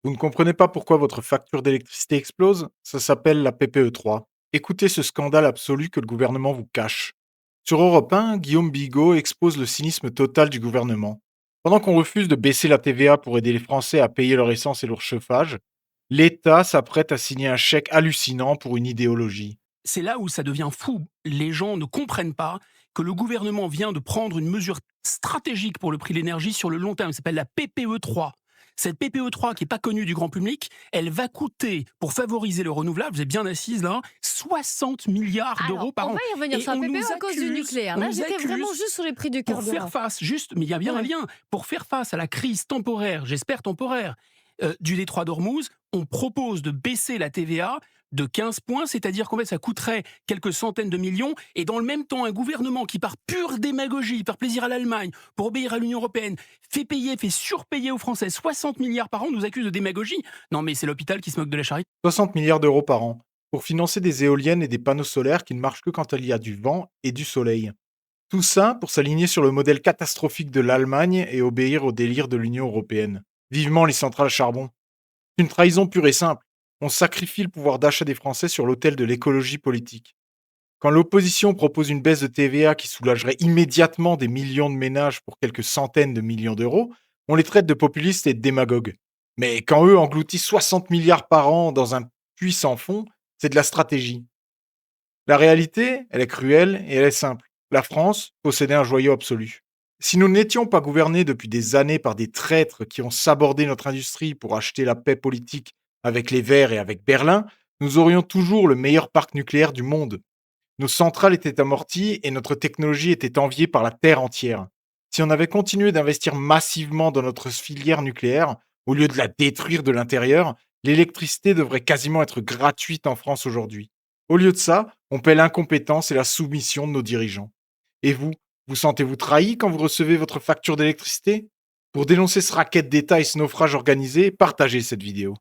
Vous ne comprenez pas pourquoi votre facture d'électricité explose? Ça s'appelle la PPE3. Écoutez ce scandale absolu que le gouvernement vous cache. Sur Europe 1, Guillaume Bigot expose le cynisme total du gouvernement. Pendant qu'on refuse de baisser la TVA pour aider les Français à payer leur essence et leur chauffage, l'État s'apprête à signer un chèque hallucinant pour une idéologie. C'est là où ça devient fou. Les gens ne comprennent pas que le gouvernement vient de prendre une mesure stratégique pour le prix de l'énergie sur le long terme. Ça s'appelle la PPE3. Cette PPE3 qui n'est pas connue du grand public, elle va coûter, pour favoriser le renouvelable, vous êtes bien assise là, 60 milliards Alors, d'euros par on an. va y revenir Et sur la PPE à cause du nucléaire. on Là, nous j'étais vraiment accuse juste sur les prix du pour faire carburant. face, juste, mais il y a bien un Ouais. lien, pour faire face à la crise temporaire, j'espère temporaire, du détroit d'Ormuz, on propose de baisser la TVA de 15 points, c'est-à-dire qu'en fait, ça coûterait quelques centaines de millions, et dans le même temps, un gouvernement qui, par pure démagogie, par plaisir à l'Allemagne, pour obéir à l'Union européenne, fait surpayer aux Français 60 milliards par an, nous accuse de démagogie. Non, mais c'est l'hôpital qui se moque de la charité. 60 milliards d'euros par an pour financer des éoliennes et des panneaux solaires qui ne marchent que quand il y a du vent et du soleil. Tout ça pour s'aligner sur le modèle catastrophique de l'Allemagne et obéir au délire de l'Union européenne. Vivement les centrales à charbon. C'est une trahison pure et simple. On sacrifie le pouvoir d'achat des Français sur l'autel de l'écologie politique. Quand l'opposition propose une baisse de TVA qui soulagerait immédiatement des millions de ménages pour quelques centaines de millions d'euros, on les traite de populistes et de démagogues. Mais quand eux engloutissent 60 milliards par an dans un puits sans fond, c'est de la stratégie. La réalité, elle est cruelle et elle est simple. La France possédait un joyau absolu. Si nous n'étions pas gouvernés depuis des années par des traîtres qui ont sabordé notre industrie pour acheter la paix politique avec les Verts et avec Berlin, nous aurions toujours le meilleur parc nucléaire du monde. Nos centrales étaient amorties et notre technologie était enviée par la Terre entière. Si on avait continué d'investir massivement dans notre filière nucléaire, au lieu de la détruire de l'intérieur, l'électricité devrait quasiment être gratuite en France aujourd'hui. Au lieu de ça, on paie l'incompétence et la soumission de nos dirigeants. Et vous, vous sentez-vous trahi quand vous recevez votre facture d'électricité? Pour dénoncer ce racket d'État et ce naufrage organisé, partagez cette vidéo.